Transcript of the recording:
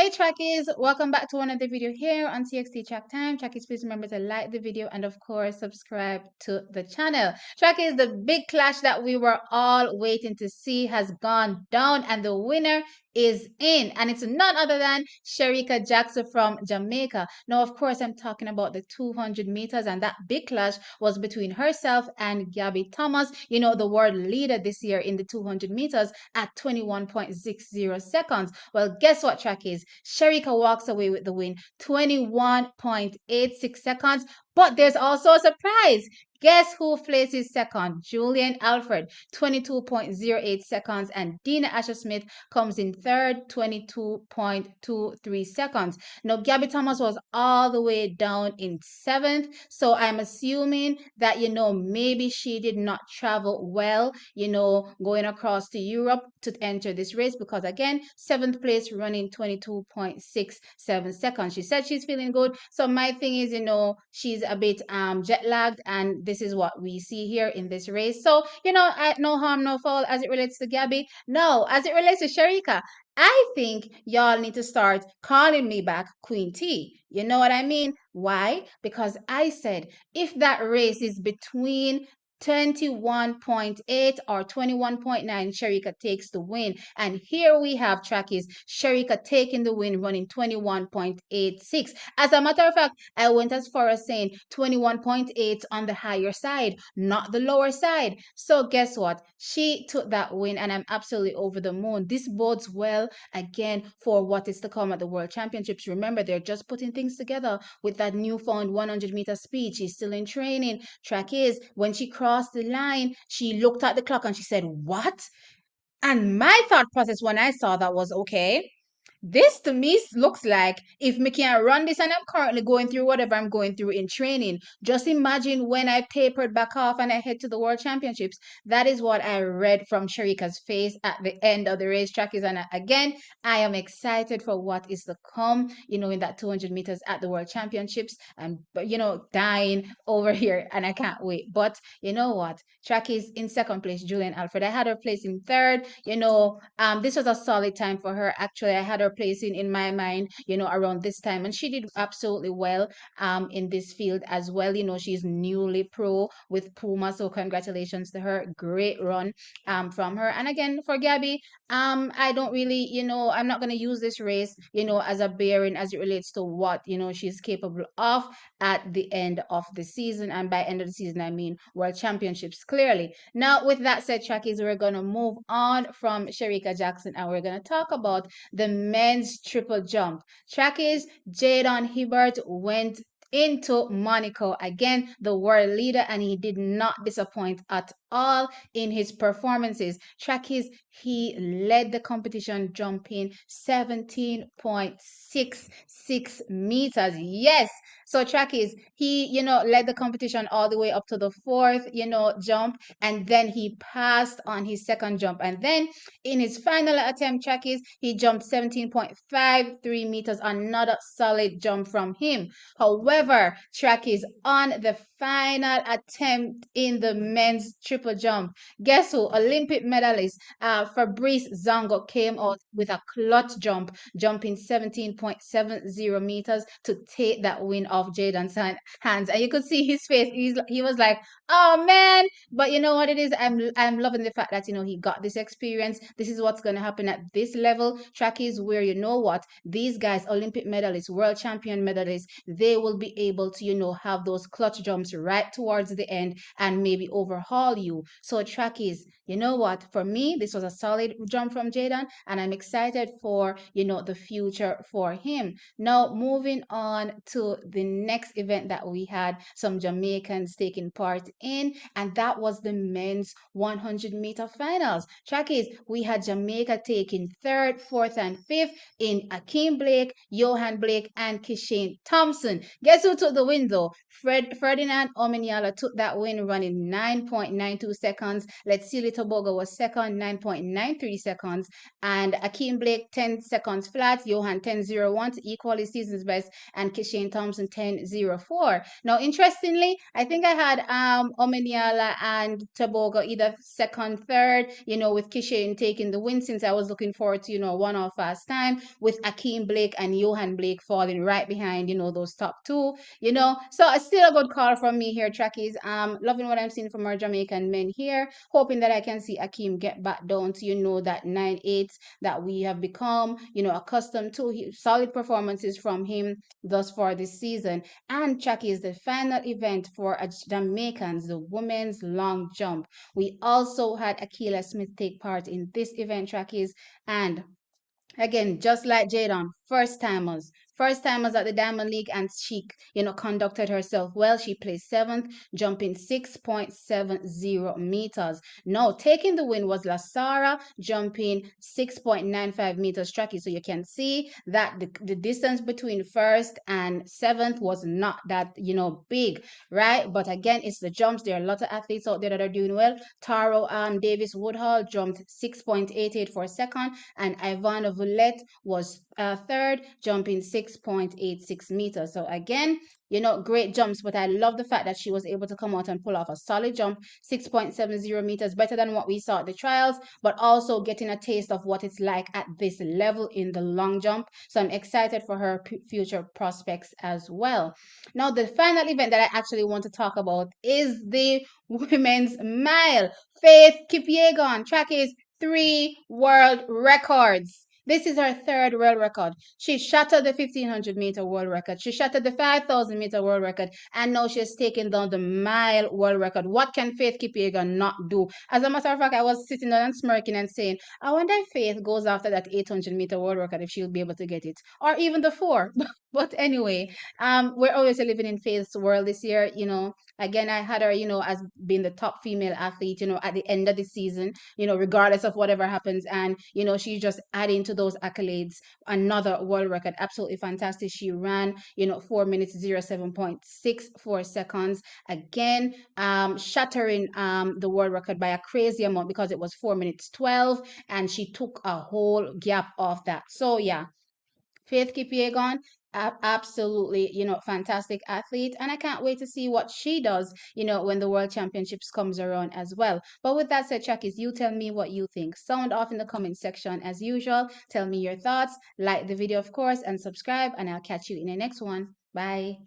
Hey trackies, welcome back to another video here on TXT Track Time. Trackies, please remember to like the video and of course subscribe to the channel. Trackies, the big clash that we were all waiting to see has gone down and the winner is in, and it's none other than Shericka Jackson from Jamaica. Now, of course, I'm talking about the 200 meters, and that big clash was between herself and Gabby Thomas, the world leader this year in the 200 meters at 21.60 seconds. Well, guess what, trackies? Shericka walks away with the win, 21.86 seconds. But there's also a surprise. Guess who places second? Julien Alfred, 22.08 seconds, and Dina Asher Smith comes in third, 22.23 seconds. Now, Gabby Thomas was all the way down in seventh, so I'm assuming that, maybe she did not travel well, going across to Europe to enter this race because, again, seventh place running 22.67 seconds. She said she's feeling good, so my thing is, she's a bit jet lagged, and this is what we see here in this race. So, no harm, no foul as it relates to Gabby. No, as it relates to Shericka, I think y'all need to start calling me back Queen T. You know what I mean? Why? Because I said if that race is between 21.8 or 21.9, Shericka takes the win. And here we have trackies, Shericka taking the win, running 21.86. As a matter of fact, I went as far as saying 21.8 on the higher side, not the lower side. So guess what? She took that win, and I'm absolutely over the moon. This bodes well again for what is to come at the World Championships. Remember, they're just putting things together with that newfound 100-meter speed. She's still in training. Track is when she crossed the line, she looked at the clock and she said, "What?" And my thought process when I saw that was, okay, this to me looks like if me can run this and I'm currently going through whatever I'm going through in training. Just imagine when I tapered back off and I head to the World Championships. That is what I read from Shericka's face at the end of the racetrack. And again, I am excited for what is to come, in that 200 meters at the World Championships. And, dying over here and I can't wait. But you know what? Track is in second place, Julien Alfred. I had her place in third. This was a solid time for her. Actually, I had her placing in my mind, around this time, and she did absolutely well in this field as well. She's newly pro with Puma, so congratulations to her. Great run from her. And again, for Gabby, I don't really, I'm not going to use this race, as a bearing as it relates to what, she's capable of at the end of the season. And by end of the season, I mean World Championships, clearly. Now, with that said, trackies, we're going to move on from Shericka Jackson and we're going to talk about the men's triple jump. Trackies, Jaydon Hibbert went into Monaco again, the world leader, and he did not disappoint at all in his performances. Trackies, he led the competition jumping 17.66 meters. Yes. So trackies, he, led the competition all the way up to the fourth, jump, and then he passed on his second jump. And then in his final attempt, trackies, he jumped 17.53 meters, another solid jump from him. However, trackies, on the final attempt in the men's triple jump, guess who? Olympic medalist Fabrice Zongo came out with a clutch jump, jumping 17.70 meters to take that win off Jaydon's hands. And you could see his face. He was like, "Oh man!" But you know what it is? I'm loving the fact that he got this experience. This is what's going to happen at this level. Track is where what these guys, Olympic medalists, world champion medalists, they will be able to have those clutch jumps right towards the end and maybe overhaul you. So track is, what, for me this was a solid jump from Jaydon, and I'm excited for the future for him. Now moving on to the next event that we had some Jamaicans taking part in, and that was the men's 100-meter finals. Track is, we had Jamaica taking third, fourth, and fifth in Akeem Blake, Johan Blake, and Kishane Thompson. Guess who took the win though? Ferdinand Omanyala took that win running 9.92 8.92 seconds. Let's see, Toboga was second, 9.93 seconds. And Akeem Blake, 10 seconds flat. Johan, 10.01 to equal his season's best. And Kishane Thompson, 10.04. Now, interestingly, I think I had Omeniala and Toboga either second, third, with Kishane taking the win, since I was looking forward to, one-off fast time, with Akeem Blake and Johan Blake falling right behind, those top two, So it's still a good call from me here, Trackies. Loving what I'm seeing from our Jamaican men here. Hoping that I can see Akeem get back down to, that 9.8 that we have become, accustomed to. Solid performances from him thus far this season. And Trackies, the final event for Jamaicans, the women's long jump. We also had Akila Smith take part in this event, Trackies. And again, just like Jaydon, first timers at the Diamond League, and she, conducted herself well. She placed seventh, jumping 6.70 meters. No, taking the win was La Sara, jumping 6.95 meters tracky. So you can see that the distance between first and seventh was not that, big, right? But again, it's the jumps. There are a lot of athletes out there that are doing well. Taro Davis Woodhall jumped 6.88 for a second, and Ivana Vulette was third, jumping 6.86 meters. So again, great jumps, but I love the fact that she was able to come out and pull off a solid jump, 6.70 meters, better than what we saw at the trials, but also getting a taste of what it's like at this level in the long jump. So I'm excited for her future prospects as well. Now, the final event that I actually want to talk about is the women's mile. Faith Kipyegon, track is 3 world records. This is her third world record. She shattered the 1500-meter world record. She shattered the 5000-meter world record. And now she's taking down the mile world record. What can Faith Kipyegon not do? As a matter of fact, I was sitting down and smirking and saying, I wonder if Faith goes after that 800-meter world record, if she'll be able to get it. Or even the 4. But anyway, we're obviously living in Faith's world this year. Again, I had her, as being the top female athlete, at the end of the season, regardless of whatever happens. And, she's just adding to those accolades another world record. Absolutely fantastic. She ran, 4 minutes 07.64 seconds. Again, shattering the world record by a crazy amount, because it was 4 minutes 12, and she took a whole gap off that. So yeah, Faith Kipyegon, absolutely, fantastic athlete. And I can't wait to see what she does, when the World Championships comes around as well. But with that said, Chuckies, you tell me what you think. Sound off in the comment section as usual. Tell me your thoughts. Like the video, of course, and subscribe. And I'll catch you in the next one. Bye.